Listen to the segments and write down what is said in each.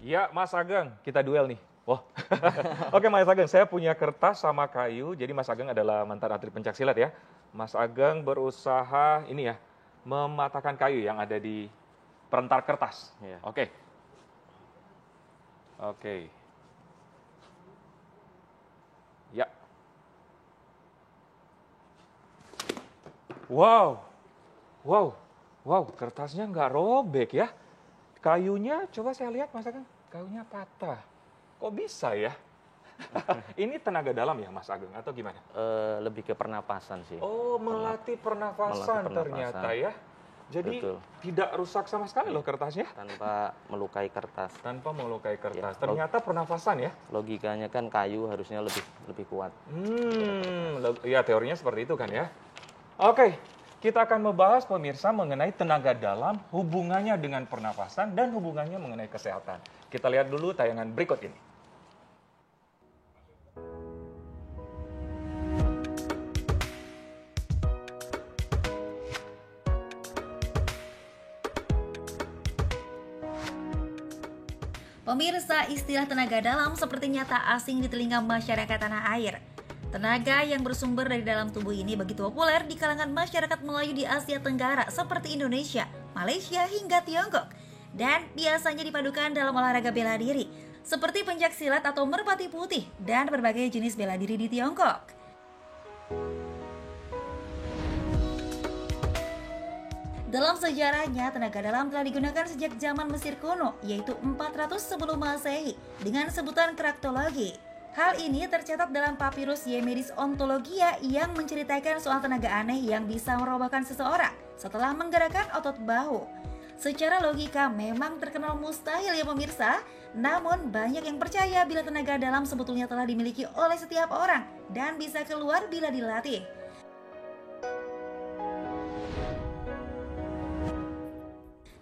Ya, Mas Ageng, kita duel nih. Wah, oke Mas Ageng, saya punya kertas sama kayu. Jadi Mas Ageng adalah mantan atlet pencaksilat ya. Mas Ageng berusaha ini ya, mematahkan kayu yang ada di perentar kertas. Iya. Oke. Oke. Ya. Wow. Wow. Wow, kertasnya nggak robek ya. Kayunya, coba saya lihat Mas Ageng, kayunya patah. Kok bisa ya? Ini tenaga dalam ya Mas Ageng atau gimana? Lebih ke pernapasan sih. Oh, melatih pernafasan ternyata ya. Jadi Betul. tidak rusak sama sekali loh kertasnya. Tanpa melukai kertas. Tanpa melukai kertas. Ya, Ternyata pernafasan ya. Logikanya kan kayu harusnya lebih kuat. Ya teorinya seperti itu kan ya. Oke, kita akan membahas pemirsa mengenai tenaga dalam, hubungannya dengan pernafasan dan hubungannya mengenai kesehatan. Kita lihat dulu tayangan berikut ini. Pemirsa, istilah tenaga dalam sepertinya tak asing di telinga masyarakat tanah air. Tenaga yang bersumber dari dalam tubuh ini begitu populer di kalangan masyarakat Melayu di Asia Tenggara seperti Indonesia, Malaysia hingga Tiongkok. Dan biasanya dipadukan dalam olahraga bela diri, seperti pencaksilat atau merpati putih dan berbagai jenis bela diri di Tiongkok. Dalam sejarahnya, tenaga dalam telah digunakan sejak zaman Mesir kuno, yaitu 400 sebelum Masehi, dengan sebutan kraktologi. Hal ini tercatat dalam papirus Yemedis Ontologia yang menceritakan soal tenaga aneh yang bisa merobohkan seseorang setelah menggerakkan otot bahu. Secara logika memang terkenal mustahil ya pemirsa, namun banyak yang percaya bila tenaga dalam sebetulnya telah dimiliki oleh setiap orang dan bisa keluar bila dilatih.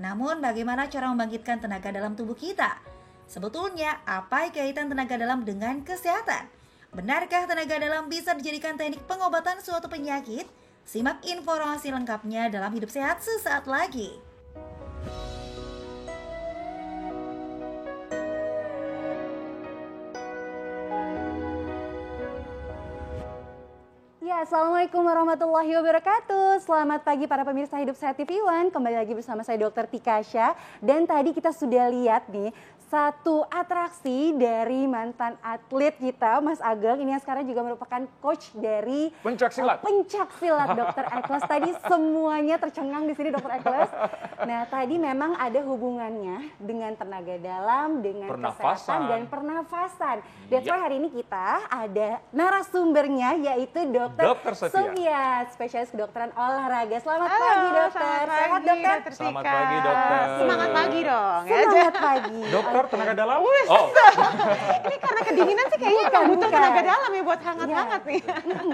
Namun bagaimana cara membangkitkan tenaga dalam tubuh kita? Sebetulnya apa kaitan tenaga dalam dengan kesehatan? Benarkah tenaga dalam bisa dijadikan teknik pengobatan suatu penyakit? Simak informasi lengkapnya dalam Hidup Sehat sesaat lagi. Ya, Assalamualaikum warahmatullahi wabarakatuh. Selamat pagi para pemirsa Hidup Sehat TV One. Kembali lagi bersama saya Dr. Tikasha. Dan tadi kita sudah lihat nih satu atraksi dari mantan atlet kita, Mas Ageng. Ini yang sekarang juga merupakan coach dari Pencaksilat. Pencaksilat Dr. Ekles. Tadi semuanya tercengang di sini Dr. Ekles. Nah, tadi memang ada hubungannya dengan tenaga dalam, dengan kesehatan dan pernafasan. That's why hari ini kita ada narasumbernya yaitu Dr. Sofia, spesialis kedokteran olahraga. Selamat pagi dokter. Sehat dokter? Selamat pagi dokter. Semangat pagi dong. Semangat pagi. Dokter tenaga dalam? Oh. Ini karena kedinginan sih kayaknya nggak butuh tenaga dalam ya buat hangat-hangat nih.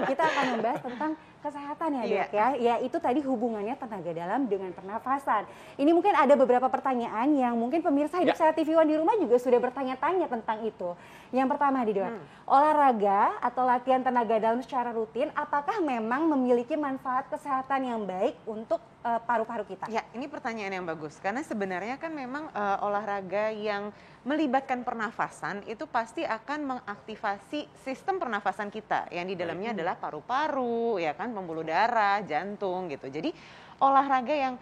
Kita akan membahas tentang kesehatan ya dok ya. Ya itu tadi hubungannya tenaga dalam dengan pernafasan. Ini mungkin ada beberapa pertanyaan yang mungkin pemirsa Hidup Sehat TV One di rumah juga sudah bertanya-tanya tentang itu. Yang pertama nih dok, olahraga atau latihan tenaga dalam secara rutin apakah memang memiliki manfaat kesehatan yang baik untuk paru-paru kita? Ya, ini pertanyaan yang bagus karena sebenarnya kan memang olahraga yang melibatkan pernafasan itu pasti akan mengaktifasi sistem pernafasan kita yang di dalamnya adalah paru-paru, ya kan, pembuluh darah, jantung gitu. Jadi olahraga yang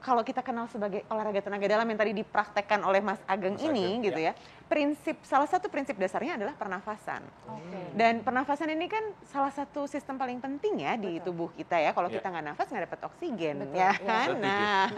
kalau kita kenal sebagai olahraga tenaga dalam yang tadi dipraktekkan oleh Mas Ageng ini gitu ya. Salah satu prinsip dasarnya adalah pernafasan. Dan pernafasan ini kan salah satu sistem paling penting ya di tubuh kita ya. Kalau kita nggak nafas nggak dapat oksigen, ya kan? Nah,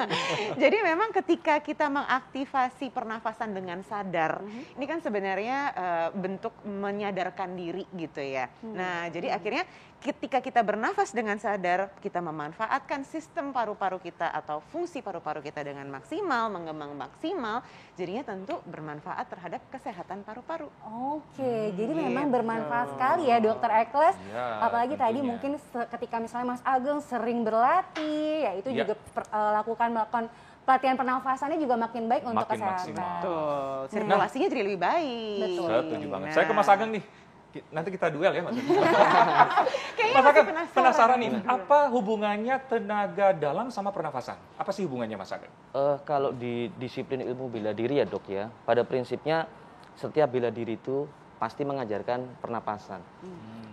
jadi memang ketika kita mengaktifasi pernafasan dengan sadar, ini kan sebenarnya bentuk menyadarkan diri gitu ya. Nah, jadi akhirnya ketika kita bernafas dengan sadar, kita memanfaatkan sistem paru-paru kita atau fungsi paru-paru kita dengan maksimal, mengembang maksimal, jadinya tentu bermanfaat terhadap kesehatan paru-paru. Oke, jadi memang bermanfaat sekali ya Dokter Ekles. Ya, apalagi tentunya. tadi mungkin ketika misalnya Mas Ageng sering berlatih, ya itu juga melakukan pelatihan pernafasannya juga makin baik untuk Makin kesehatan. maksimal. Betul, sirkulasinya jadi lebih baik. Betul. Setuju banget. Saya ke Mas Ageng nih. Nanti kita duel ya, Mas. Kayaknya Mas masih Ageng, penasaran nih, apa hubungannya tenaga dalam sama pernafasan? Apa sih hubungannya, Mas Ageng? Kalau di disiplin ilmu bela diri ya dok ya, pada prinsipnya setiap bela diri itu pasti mengajarkan pernapasan.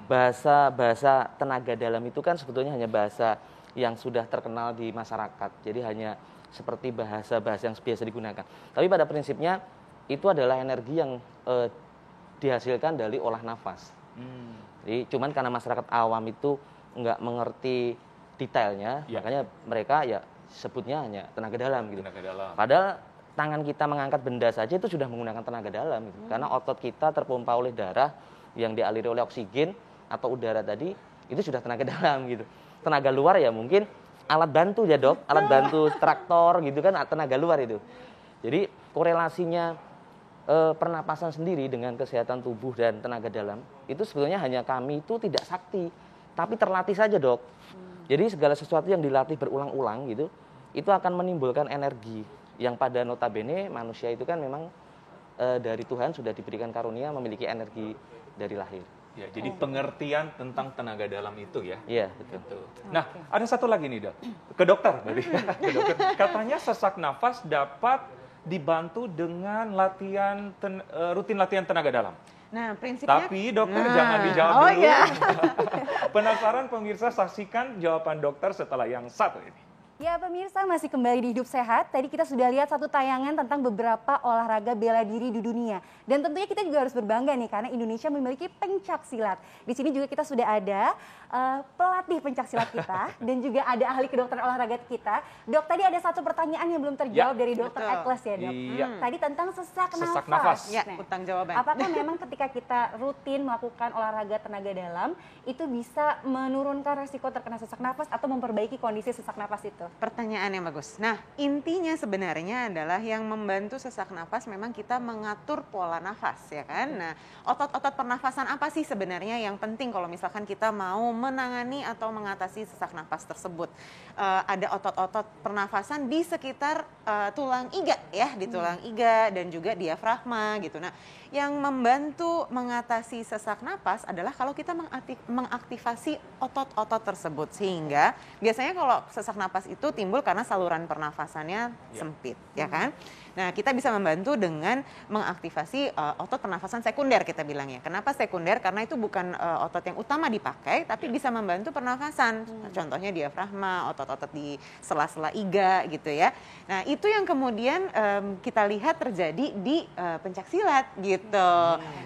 Bahasa tenaga dalam itu kan sebetulnya hanya bahasa yang sudah terkenal di masyarakat. Jadi hanya seperti bahasa-bahasa yang biasa digunakan. Tapi pada prinsipnya itu adalah energi yang dihasilkan dari olah nafas. Jadi cuman karena masyarakat awam itu nggak mengerti detailnya, makanya mereka ya sebutnya hanya tenaga dalam gitu. Tenaga dalam. Padahal tangan kita mengangkat benda saja itu sudah menggunakan tenaga dalam gitu. Karena otot kita terpompa oleh darah yang dialiri oleh oksigen atau udara tadi itu sudah tenaga dalam gitu. Tenaga luar ya mungkin alat bantu ya dok, alat bantu traktor gitu kan tenaga luar itu. Jadi korelasinya pernapasan sendiri dengan kesehatan tubuh dan tenaga dalam itu sebetulnya hanya kami itu tidak sakti, tapi terlatih saja dok. Jadi segala sesuatu yang dilatih berulang-ulang gitu, itu akan menimbulkan energi yang pada notabene manusia itu kan memang dari Tuhan sudah diberikan karunia memiliki energi dari lahir. Ya, jadi pengertian tentang tenaga dalam itu ya. Iya, betul. Gitu. Nah, ada satu lagi nih, Dok. Ke dokter berarti. Ke dokter. Katanya sesak nafas dapat dibantu dengan rutin latihan tenaga dalam. Nah, prinsipnya... Tapi dokter jangan dijawab dulu. Iya. Penasaran pemirsa, saksikan jawaban dokter setelah yang satu ini. Ya pemirsa, masih kembali di Hidup Sehat. Tadi kita sudah lihat satu tayangan tentang beberapa olahraga bela diri di dunia. Dan tentunya kita juga harus berbangga nih karena Indonesia memiliki pencak silat. Di sini juga kita sudah ada pelatih pencak silat kita dan juga ada ahli kedokteran olahraga kita. Dok, tadi ada satu pertanyaan yang belum terjawab dari Dokter betul. Ekles ya dok. Iya. Tadi tentang sesak Sesak nafas. nafas. Ya, Nah, utang jawaban. apakah memang ketika kita rutin melakukan olahraga tenaga dalam itu bisa menurunkan resiko terkena sesak nafas atau memperbaiki kondisi sesak nafas itu? Pertanyaan yang bagus. Nah, intinya sebenarnya adalah yang membantu sesak nafas memang kita mengatur pola nafas, ya kan? Nah, otot-otot pernafasan apa sih sebenarnya yang penting kalau misalkan kita mau menangani atau mengatasi sesak nafas tersebut? Ada otot-otot pernafasan di sekitar tulang iga, ya, di tulang iga dan juga diafragma gitu. Nah, yang membantu mengatasi sesak nafas adalah kalau kita mengaktifasi otot-otot tersebut, sehingga biasanya kalau sesak nafas itu timbul karena saluran pernafasannya sempit, ya kan? Nah, kita bisa membantu dengan mengaktifasi otot pernafasan sekunder kita bilangnya. Kenapa sekunder? Karena itu bukan otot yang utama dipakai, tapi bisa membantu pernafasan. Nah, contohnya diafragma, otot-otot di sela-sela iga gitu ya. Nah, itu yang kemudian kita lihat terjadi di pencaksilat gitu.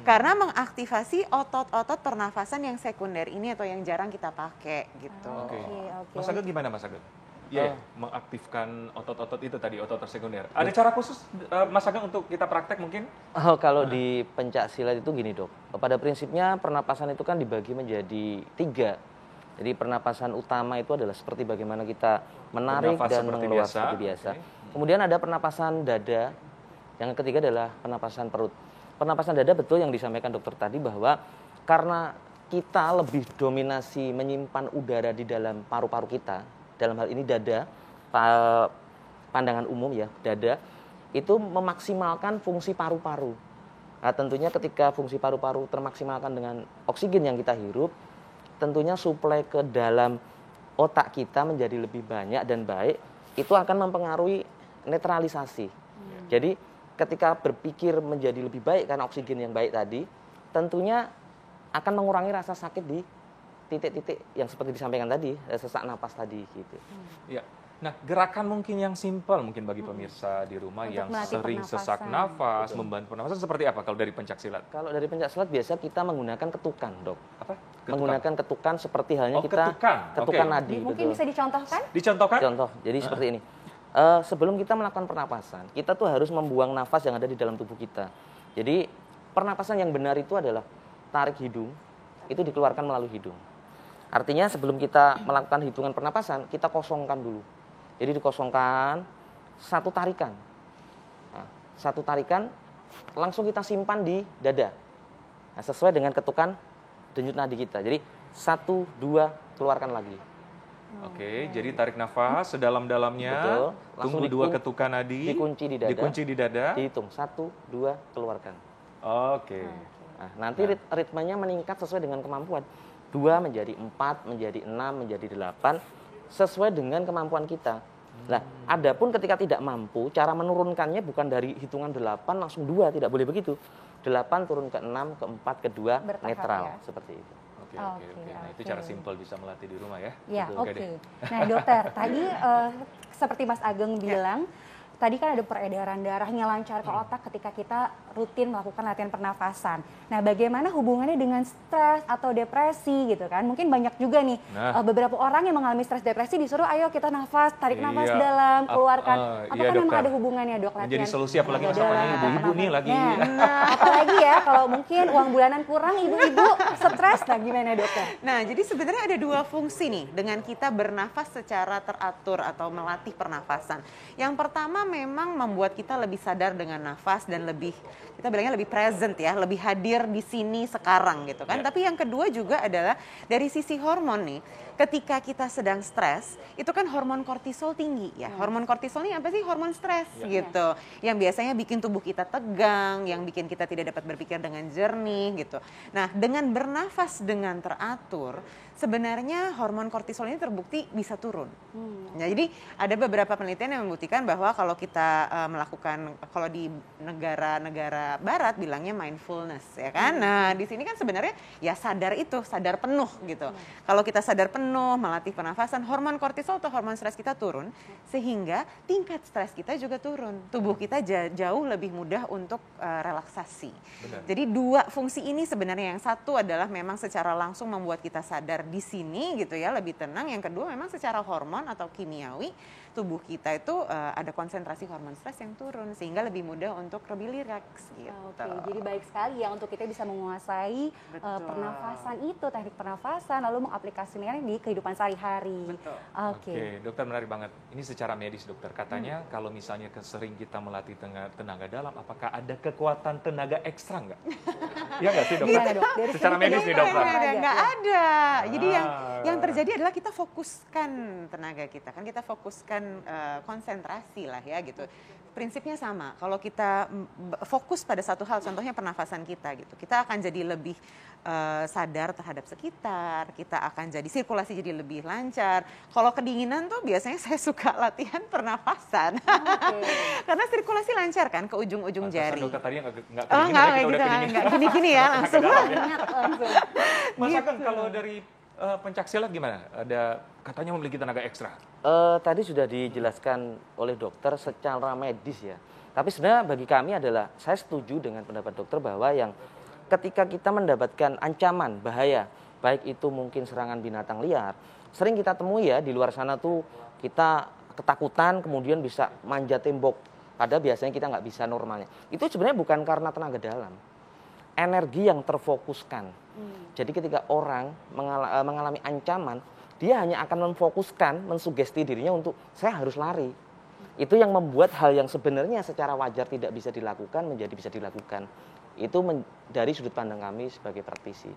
Karena mengaktifasi otot-otot pernafasan yang sekunder ini atau yang jarang kita pakai gitu. Oke. Oke. Mas Ageng gimana, Mas Ageng? Iya, mengaktifkan otot-otot itu tadi, otot sekunder. Ada cara khusus, Mas Ageng, untuk kita praktek mungkin? Kalau di pencak silat itu gini dok, pada prinsipnya pernapasan itu kan dibagi menjadi 3. Jadi pernapasan utama itu adalah seperti bagaimana kita menarik Bernafas dan seperti mengeluarkan biasa. seperti biasa. Oke. Kemudian ada pernapasan dada, yang ketiga adalah pernapasan perut. Pernapasan dada betul yang disampaikan dokter tadi bahwa karena kita lebih dominasi menyimpan udara di dalam paru-paru kita, dalam hal ini dada, pandangan umum ya, dada, itu memaksimalkan fungsi paru-paru. Nah, tentunya ketika fungsi paru-paru termaksimalkan dengan oksigen yang kita hirup, tentunya suplai ke dalam otak kita menjadi lebih banyak dan baik, itu akan mempengaruhi netralisasi. Jadi ketika berpikir menjadi lebih baik karena oksigen yang baik tadi, tentunya akan mengurangi rasa sakit di titik-titik yang seperti disampaikan tadi, sesak napas tadi gitu. Ya. Nah, gerakan mungkin yang simpel mungkin bagi pemirsa di rumah Untuk yang melatih sering pernafasan. sesak nafas, membantu pernafasan seperti apa kalau dari pencak silat? Kalau dari pencak silat biasa kita menggunakan ketukan, dok. Apa? Menggunakan ketukan seperti halnya Oh, kita ketukan. Oke. nadi. Mungkin betul. bisa dicontohkan? Dicontohkan? Contoh, jadi seperti ini. Sebelum kita melakukan pernapasan, kita tuh harus membuang nafas yang ada di dalam tubuh kita. Jadi pernapasan yang benar itu adalah tarik hidung, itu dikeluarkan melalui hidung. Artinya sebelum kita melakukan hitungan pernapasan, kita kosongkan dulu. Jadi dikosongkan, satu tarikan. Nah, satu tarikan langsung kita simpan di dada. Nah, sesuai dengan ketukan denyut nadi kita. Jadi 1, 2, keluarkan lagi. Oke, jadi tarik nafas sedalam-dalamnya, Betul. Langsung tunggu 2 ketukan nadi, dikunci di dada. dikunci di dada. Dihitung 1, 2, keluarkan. Oke. Nah, nanti ritmenya meningkat sesuai dengan kemampuan. 2 menjadi 4, menjadi 6, menjadi 8, sesuai dengan kemampuan kita. Nah, adapun ketika tidak mampu, cara menurunkannya bukan dari hitungan 8 langsung 2, tidak boleh begitu. 8 turun ke 6, ke 4, ke 2, Bertahap netral, ya. seperti itu. Oke. Nah, itu cara simpel bisa melatih di rumah ya. Ya, Betul, oke. deh. Nah, dokter, tadi seperti Mas Ageng bilang, tadi kan ada peredaran darahnya lancar ke otak ketika kita rutin melakukan latihan pernafasan. Nah, bagaimana hubungannya dengan stres atau depresi gitu kan? Mungkin banyak juga nih beberapa orang yang mengalami stres depresi disuruh ayo kita nafas, tarik nafas dalam, keluarkan. Apakah iya, memang dokter. ada hubungannya, Dok? Latihan Menjadi solusi apalagi tenaga masalahnya dalam, ibu-ibu nih lagi. Nah, apalagi ya kalau mungkin uang bulanan kurang, ibu-ibu stres, nah gimana, Dokter? Nah, jadi sebenarnya ada 2 fungsi nih dengan kita bernafas secara teratur atau melatih pernafasan. Yang pertama memang membuat kita lebih sadar dengan nafas dan lebih, kita bilangnya lebih present ya, lebih hadir di sini sekarang gitu kan. Tapi yang kedua juga adalah dari sisi hormon nih. Ketika kita sedang stres, itu kan hormon kortisol tinggi ya. Hormon kortisol ini apa sih? Hormon stres gitu. Yang biasanya bikin tubuh kita tegang, yang bikin kita tidak dapat berpikir dengan jernih gitu. Nah, dengan bernafas dengan teratur, sebenarnya hormon kortisol ini terbukti bisa turun. Nah, jadi ada beberapa penelitian yang membuktikan bahwa kalau kita melakukan, kalau di negara-negara barat bilangnya mindfulness ya kan. Nah, di sini kan sebenarnya ya sadar itu, sadar penuh gitu. Kalau kita sadar penuh melatih pernafasan, hormon kortisol atau hormon stres kita turun sehingga tingkat stres kita juga turun. Tubuh kita jauh lebih mudah untuk relaksasi. Benar. Jadi 2 fungsi ini sebenarnya, yang satu adalah memang secara langsung membuat kita sadar di sini gitu ya, lebih tenang. Yang kedua memang secara hormon atau kimiawi tubuh kita itu ada konsentrasi hormon stres yang turun sehingga lebih mudah untuk lebih rileks gitu. Oke, jadi baik sekali ya untuk kita bisa menguasai pernafasan itu, teknik pernafasan, lalu mengaplikasikannya di kehidupan sehari-hari. Betul. Oke. Oke, dokter menarik banget. Ini secara medis, dokter. Katanya kalau misalnya sering kita melatih tenaga dalam, apakah ada kekuatan tenaga ekstra nggak? Iya nggak sih, dokter? Gimana, Dok? Dari Secara segi medis nih, dokter. Nggak ada. Jadi Ah. yang terjadi adalah kita fokuskan tenaga kita, kan kita fokuskan konsentrasi lah ya gitu. Prinsipnya sama. Kalau kita fokus pada satu hal, contohnya pernafasan kita gitu, kita akan jadi lebih sadar terhadap sekitar, kita akan jadi sirkulasi jadi lebih lancar. Kalau kedinginan tuh biasanya saya suka latihan pernafasan. Karena sirkulasi lancar kan ke ujung-ujung jari. Dokter tadi nggak Oh, kedinginan, enggak kita gitu, udah kedinginan. enggak gini-gini ya langsung. Mas Gitu. Ageng, kalau dari pencaksilat gimana? Ada katanya memiliki tenaga ekstra. Tadi sudah dijelaskan oleh dokter secara medis ya. Tapi sebenarnya bagi kami adalah, saya setuju dengan pendapat dokter bahwa yang ketika kita mendapatkan ancaman, bahaya, baik itu mungkin serangan binatang liar, sering kita temui ya di luar sana tuh kita ketakutan kemudian bisa manjat tembok. Padahal biasanya kita nggak bisa normalnya. Itu sebenarnya bukan karena tenaga dalam. Energi yang terfokuskan. Jadi ketika orang mengalami ancaman, dia hanya akan memfokuskan, mensugesti dirinya untuk saya harus lari. Itu yang membuat hal yang sebenarnya secara wajar tidak bisa dilakukan menjadi bisa dilakukan. Itu dari sudut pandang kami sebagai praktisi.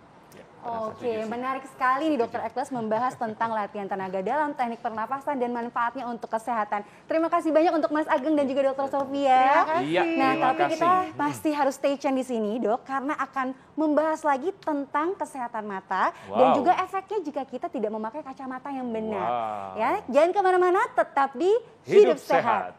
Oke, menarik sekali nih Dokter Eklas membahas tentang latihan tenaga dalam, teknik pernapasan dan manfaatnya untuk kesehatan. Terima kasih banyak untuk Mas Ageng dan juga Dokter Sofia. Iya, Nah, terima tapi kasih. kita pasti harus stay tune di sini, Dok, karena akan membahas lagi tentang kesehatan mata dan Wow. juga efeknya jika kita tidak memakai kacamata yang benar. Wow. Ya, jangan kemana-mana, tetap di Hidup Hidup Sehat. sehat.